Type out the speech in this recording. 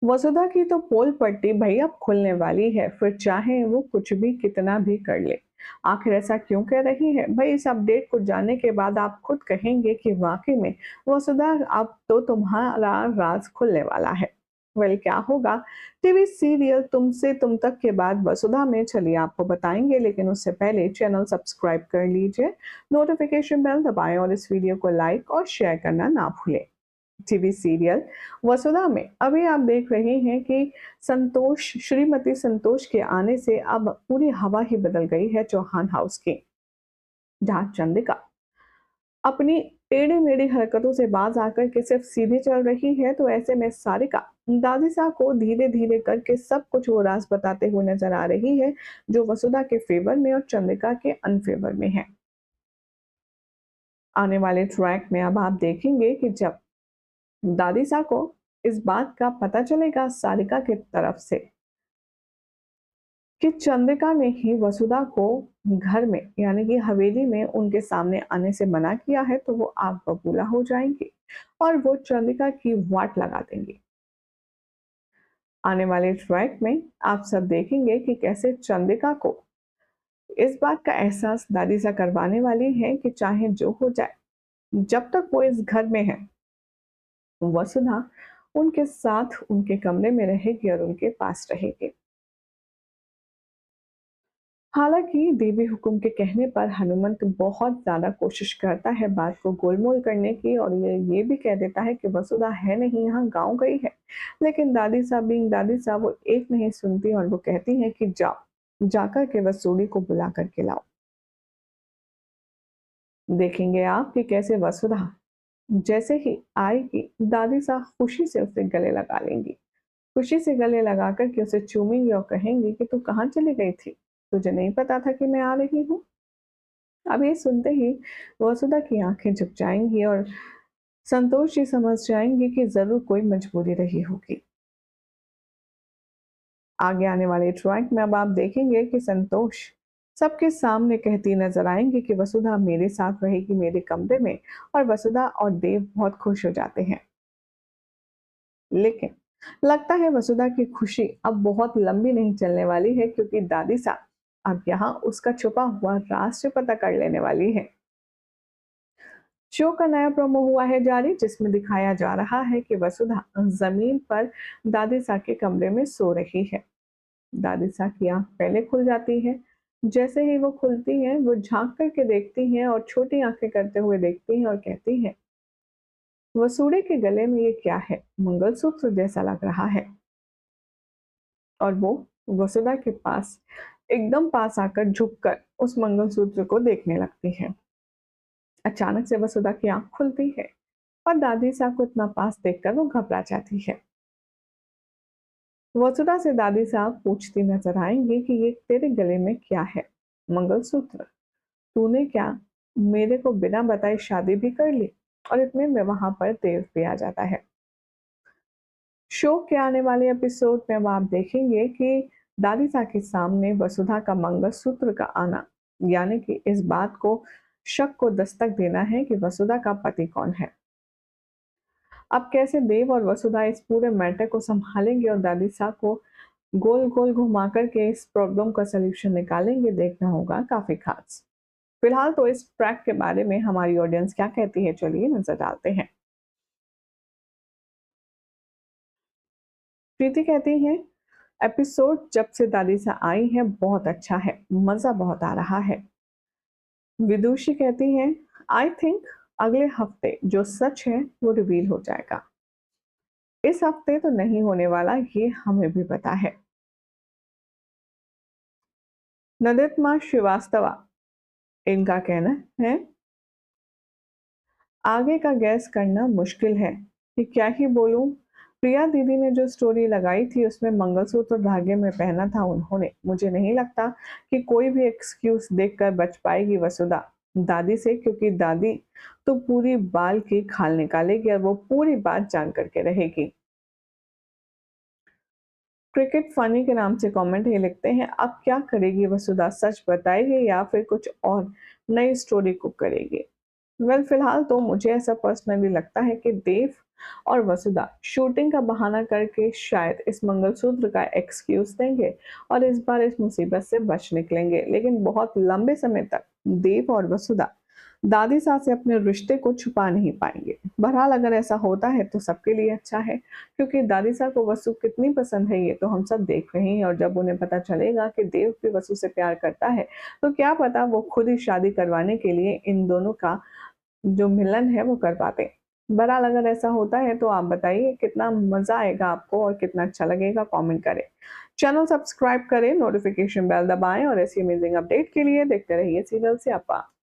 वसुधा की तो पोल पट्टी भई अब खुलने वाली है, फिर चाहे वो कुछ भी कितना भी कर ले। आखिर ऐसा क्यों कह रही है? भई इस अपडेट को जानने के बाद आप खुद कहेंगे कि वाक़ई में वसुधा अब तो तुम्हारा राज़ खुलने वाला है। क्या होगा? टीवी सीरियल तुमसे तुम तक के बाद वसुधा में चलिए आपको बताएँगे, लेकिन उससे पहले चैनल सब्सक्राइब कर लीजिए, नोटिफ़िकेशन बेल दबाएँ और इस वीडियो को लाइक और शेयर करना ना भूलें। टीवी सीरियल वसुधा में अभी आप देख रहे हैं कि श्रीमती संतोष के आने से अब पूरी हवा ही बदल गई है चौहान हाउस की। जहाँ चंद्रिका अपनी टेढ़ी-मेढ़ी हरकतों से बाज आकर के सिर्फ सीधे चल रही है, तो ऐसे में सारिका दादी साहब को धीरे-धीरे करके सब कुछ वो राज बताते हुए नजर आ रही है, जो वसुधा के फेवर में और चंद्रिका के अनफेवर में है। आने वाले ट्रैक में अब आप देखेंगे कि जब दादी सा को इस बात का पता चलेगा सारिका की तरफ से कि चंद्रिका ने ही वसुधा को घर में यानी कि हवेली में उनके सामने आने से मना किया है, तो वो आग बबूला हो जाएंगे और वो चंद्रिका की वाट लगा देंगे। आने वाले ट्रैक में आप सब देखेंगे कि कैसे चंद्रिका को इस बात का एहसास दादी सा करवाने वाली है कि चाहे जो हो जाए, जब तक वो इस घर में है वसुधा उनके साथ उनके कमरे में रहेगी और उनके पास रहेगी। हालांकि देवी हुकुम के कहने पर हनुमंत बहुत ज्यादा कोशिश करता है बात को गोलमोल करने की, और ये भी कह देता है कि वसुधा है नहीं, यहाँ गांव गई है। लेकिन दादी साहब बीइंग दादी साहब वो एक नहीं सुनती और वो कहती है कि जाओ, जाकर के वसूली को बुला करके लाओ। देखेंगे आप कि कैसे वसुधा जैसे ही आएगी दादी साहब खुशी से उसे गले लगा लेंगी, खुशी से गले लगाकर के उसे चूमेंगी और कहेंगी कि तू कहाँ चली गई थी, तुझे नहीं पता था कि मैं आ रही हूँ। अब ये सुनते ही वसुधा की आंखें झुक जाएंगी और संतोष जी समझ जाएंगे कि जरूर कोई मजबूरी रही होगी। आगे आने वाले ट्रैक में अब आप देखेंगे कि संतोष सबके सामने कहती नजर आएंगी कि वसुधा मेरे साथ रहेगी मेरे कमरे में, और वसुधा और देव बहुत खुश हो जाते हैं। लेकिन लगता है वसुधा की खुशी अब बहुत लंबी नहीं चलने वाली है, क्योंकि दादी साहब अब यहाँ उसका छुपा हुआ राज पता कर लेने वाली है। शो का नया प्रोमो हुआ है जारी, जिसमें दिखाया जा रहा है कि वसुधा जमीन पर दादी सा के कमरे में सो रही है। दादी सा की आंख पहले खुल जाती है। जैसे ही वो खुलती है वो झांक करके देखती हैं और छोटी आंखें करते हुए देखती हैं और कहती हैं, वसूड़े के गले में ये क्या है? मंगलसूत्र जैसा लग रहा है। और वो वसुधा के पास एकदम पास आकर झुककर उस मंगलसूत्र को देखने लगती है। अचानक से वसुधा की आंख खुलती है और दादी साहब को इतना पास देखकर वो घबरा जाती है। वसुधा से दादी साहब पूछती नजर आएंगी कि ये तेरे गले में क्या है? मंगलसूत्र। तूने क्या मेरे को बिना बताए शादी भी कर ली? और इतने में वहां पर देव भी आ जाता है। शो के आने वाले एपिसोड में अब आप देखेंगे कि दादी सा के सामने वसुधा का मंगलसूत्र का आना, यानी कि इस बात को शक को दस्तक देना है कि वसुधा का पति कौन है। अब कैसे देव और वसुधा इस पूरे मैटर को संभालेंगे और दादी सा को गोल गोल घुमा करके इस प्रॉब्लम का सलूशन निकालेंगे, देखना होगा काफी खास। फिलहाल तो इस ट्रैक के बारे में हमारी ऑडियंस क्या कहती है, चलिए नजर डालते हैं। प्रीति कहती हैं, एपिसोड जब से दादी सा आई है बहुत अच्छा है, मजा बहुत आ रहा है। विदुषी कहती हैं, आई थिंक अगले हफ्ते जो सच है वो रिवील हो जाएगा। इस हफ्ते तो नहीं होने वाला, ये हमें भी पता है। नदित्मा श्रीवास्तवा इनका कहना है, आगे का गैस करना मुश्किल है कि क्या ही बोलूं। प्रिया दीदी ने जो स्टोरी लगाई थी उसमें मंगलसूत्र धागे में पहना था उन्होंने, मुझे नहीं लगता कि कोई भी एक्सक्यूज देखकर बच पाएगी वसुधा दादी से, क्योंकि दादी तो पूरी बाल की खाल निकालेगी और वो पूरी बात जान करके रहेगी। क्रिकेट फनी के नाम से कमेंट ये लिखते हैं, अब क्या करेगी वसुधा, सच बताएगी या फिर कुछ और नई स्टोरी कुक करेगी? फिलहाल तो मुझे ऐसा पर्सनली लगता है कि देव और वसुधा शूटिंग का बहाना करके शायद इस मंगलसूत्र का एक्सक्यूज देंगे और इस बार इस मुसीबत से बच निकलेंगे। लेकिन बहुत लंबे समय तक देव और वसुधा दादी सास से अपने रिश्ते को छुपा नहीं पाएंगे। बहरहाल अगर ऐसा होता है तो सबके लिए अच्छा है, क्योंकि दादी सास को वसु कितनी पसंद है ये तो हम सब देख रहे हैं। और जब उन्हें पता चलेगा कि देव भी वसु से प्यार करता है तो क्या पता वो खुद ही शादी करवाने के लिए इन दोनों का जो मिलन है वो कर पाते हैं। बहरहाल अगर ऐसा होता है तो आप बताइए कितना मजा आएगा आपको और कितना अच्छा लगेगा, कमेंट करें। चैनल सब्सक्राइब करें, नोटिफिकेशन बेल दबाएं और ऐसी अमेजिंग अपडेट के लिए देखते रहिए सीरियल स्यापा।